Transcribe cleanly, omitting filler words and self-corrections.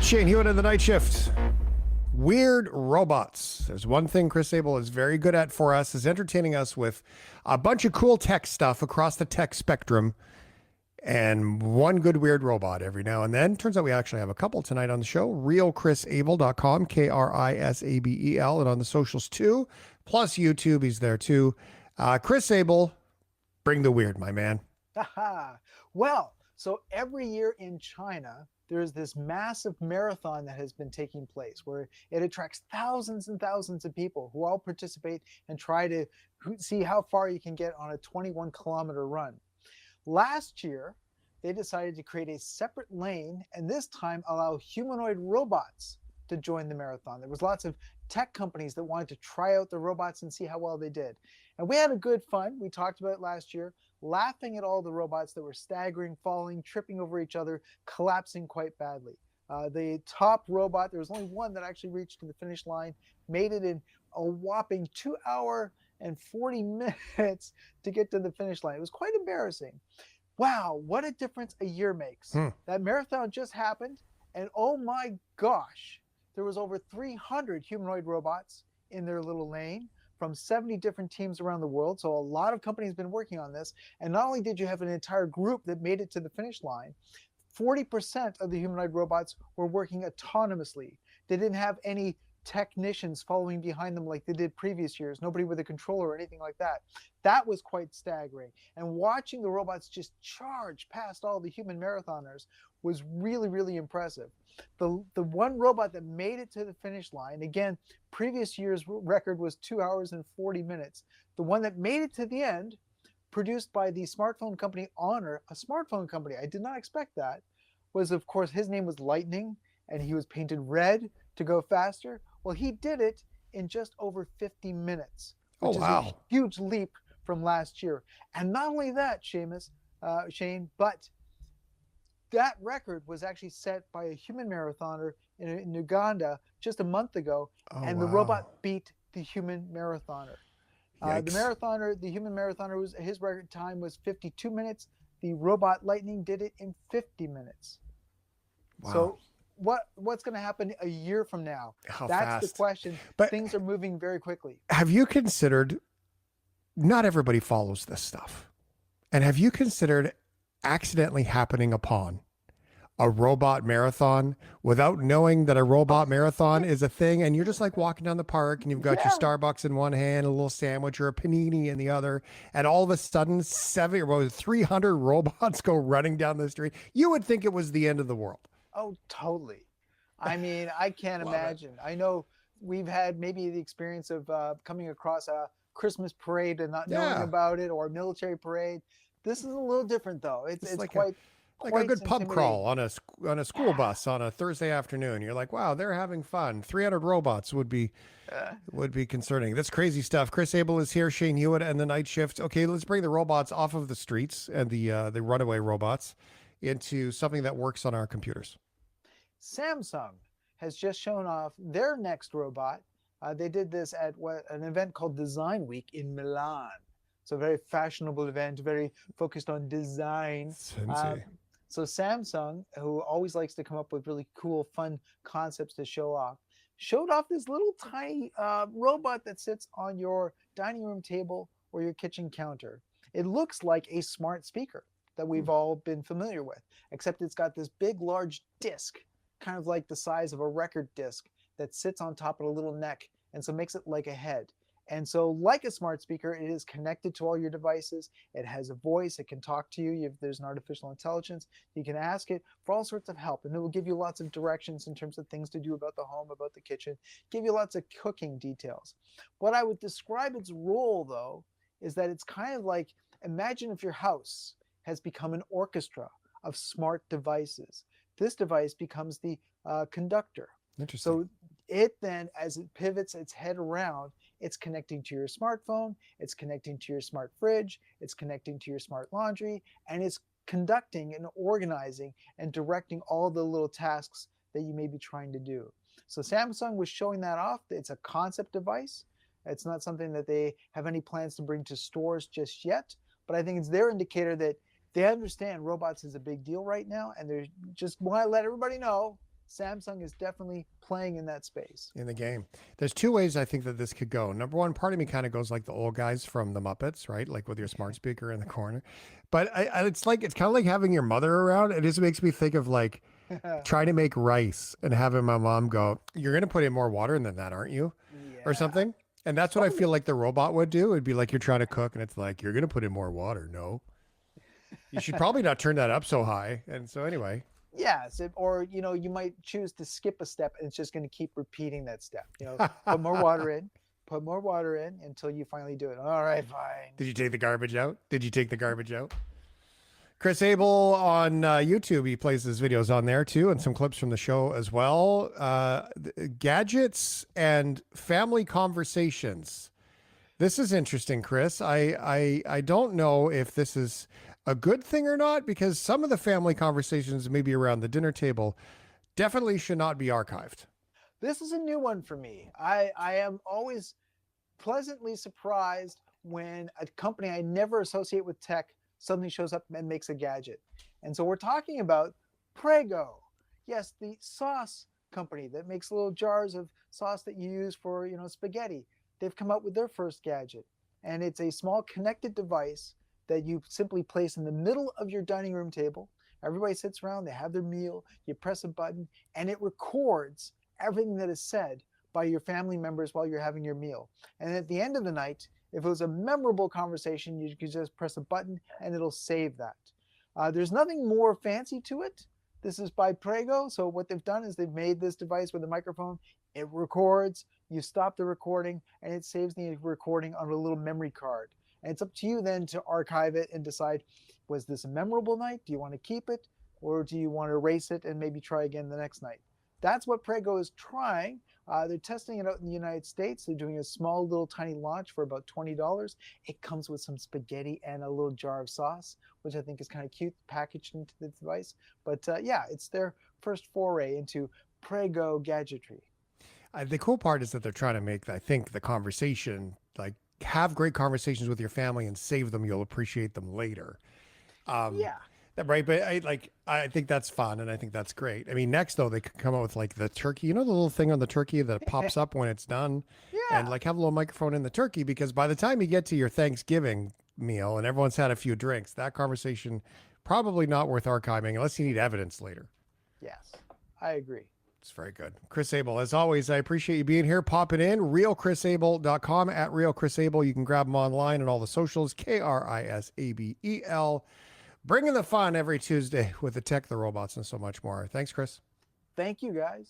Shane Hewitt in the night shift. Weird robots. There's one thing Chris Abel is very good at for us, is entertaining us with a bunch of cool tech stuff across the tech spectrum and one good weird robot every now and then. Turns out we actually have a couple tonight on the show. RealChrisAbel.com, KRISABEL, and on the socials too. Plus YouTube, he's there too. Chris Abel, bring the weird, my man. Well, so every year in China, there's this massive marathon that has been taking place where it attracts thousands and thousands of people who all participate and try to see how far you can get on a 21-kilometer run. Last year, they decided to create a separate lane and this time allow humanoid robots to join the marathon. There was lots of tech companies that wanted to try out the robots and see how well they did. And we had a good fun. We talked about it last year, laughing at all the robots that were staggering, falling, tripping over each other, collapsing quite badly. The top robot, there was only one that actually reached to the finish line, made it in a whopping 2 hours and 40 minutes to get to the finish line. It was quite embarrassing. Wow, what a difference a year makes. That marathon just happened, and oh my gosh, there was over 300 humanoid robots in their little lane from 70 different teams around the world. So a lot of companies have been working on this. And not only did you have an entire group that made it to the finish line, 40% of the humanoid robots were working autonomously. They didn't have any technicians following behind them like they did previous years, nobody with a controller or anything like that. That was quite staggering. And watching the robots just charge past all the human marathoners was really, really impressive. The one robot that made it to the finish line, again, previous year's record was 2 hours and 40 minutes. The one that made it to the end, produced by the smartphone company Honor, a smartphone company, I did not expect that, was, of course, his name was Lightning, and he was painted red to go faster. Well, he did it in just over 50 minutes, which is a huge leap from last year. And not only that, Shane, but that record was actually set by a human marathoner in Uganda just a month ago, the robot beat the human marathoner. The human marathoner, his record time was 52 minutes. The robot Lightning did it in 50 minutes. Wow. So what's going to happen a year from now? That's the question. But things are moving very quickly. Have you considered, not everybody follows this stuff, and have you considered accidentally happening upon a robot marathon without knowing that a robot marathon is a thing, and you're just like walking down the park and you've got your Starbucks in one hand, a little sandwich or a panini in the other, and all of a sudden 300 robots go running down the street? You would think it was the end of the world. Oh, totally. I mean, I can't imagine. I know we've had maybe the experience of coming across a Christmas parade and not knowing about it, or a military parade. This is a little different, though. It's like quite a good pub crawl on a school bus on a Thursday afternoon. You're like, wow, they're having fun. 300 robots would be concerning. That's crazy stuff. Chris Abel is here. Shane Hewitt and the night shift. Okay, let's bring the robots off of the streets and the runaway robots into something that works on our computers. Samsung has just shown off their next robot. They did this at an event called Design Week in Milan. So a very fashionable event, very focused on design. So Samsung, who always likes to come up with really cool, fun concepts to show off, showed off this little tiny robot that sits on your dining room table or your kitchen counter. It looks like a smart speaker that we've all been familiar with, except it's got this big, large disc, kind of like the size of a record disc, that sits on top of a little neck, and so makes it like a head. And so like a smart speaker, it is connected to all your devices. It has a voice. It can talk to you. There's an artificial intelligence. You can ask it for all sorts of help, and it will give you lots of directions in terms of things to do about the home, about the kitchen, give you lots of cooking details. What I would describe its role, though, is that it's kind of like, imagine if your house has become an orchestra of smart devices. This device becomes the conductor. Interesting. So it then, as it pivots its head around, it's connecting to your smartphone, it's connecting to your smart fridge, it's connecting to your smart laundry, and it's conducting and organizing and directing all the little tasks that you may be trying to do. So Samsung was showing that off. It's a concept device. It's not something that they have any plans to bring to stores just yet, but I think it's their indicator that they understand robots is a big deal right now, and they just want to let everybody know Samsung is definitely playing in that space. In the game. There's two ways I think that this could go. Number one, part of me kind of goes like the old guys from the Muppets, right? Like with your smart speaker in the corner. But it's like it's kind of like having your mother around. It just makes me think of like trying to make rice and having my mom go, "You're gonna put in more water than that, aren't you?" Or Yeah. something. And that's what I feel like the robot would do. It'd be like you're trying to cook, and it's like you're gonna put in more water. No, you should probably not turn that up so high. And so anyway, Yes, or you might choose to skip a step and it's just going to keep repeating that step. Put more water in, put more water in until you finally do it. All right, fine. did you take the garbage out? Did you take the garbage out? Chris Abel on YouTube, he plays his videos on there too, and some clips from the show as well. Gadgets and family conversations. This is interesting, Chris. I don't know if this is a good thing or not, because some of the family conversations, maybe around the dinner table, definitely should not be archived. This is a new one for me. I am always pleasantly surprised when a company I never associate with tech suddenly shows up and makes a gadget. And so we're talking about Prego. Yes, the sauce company that makes little jars of sauce that you use for, spaghetti. They've come out with their first gadget. And it's a small connected device that you simply place in the middle of your dining room table. Everybody sits around, they have their meal, you press a button, and it records everything that is said by your family members while you're having your meal. And at the end of the night, if it was a memorable conversation, you could just press a button and it'll save that. There's nothing more fancy to it. This is by Prego. So what they've done is they've made this device with a microphone. It records, you stop the recording, and it saves the recording on a little memory card. And it's up to you then to archive it and decide, was this a memorable night? Do you want to keep it? Or do you want to erase it and maybe try again the next night? That's what Prego is trying. They're testing it out in the United States. They're doing a small little tiny launch for about $20. It comes with some spaghetti and a little jar of sauce, which I think is kind of cute packaged into the device. But yeah, it's their first foray into Prego gadgetry. The cool part is that they're trying to make, I think, the conversation, like, have great conversations with your family and save them. You'll appreciate them later. Yeah. Right. But I think that's fun. And I think that's great. I mean, next though, they could come out with like the turkey, the little thing on the turkey that pops up when it's done, and Yeah. like have a little microphone in the turkey, because by the time you get to your Thanksgiving meal and everyone's had a few drinks, that conversation probably not worth archiving unless you need evidence later. Yes, I agree. It's very good. Chris Abel, as always, I appreciate you being here, popping in. RealChrisAbel.com, at RealChrisAbel. You can grab him online and all the socials, KRISABEL. Bringing the fun every Tuesday with the tech, the robots, and so much more. Thanks, Chris. Thank you, guys.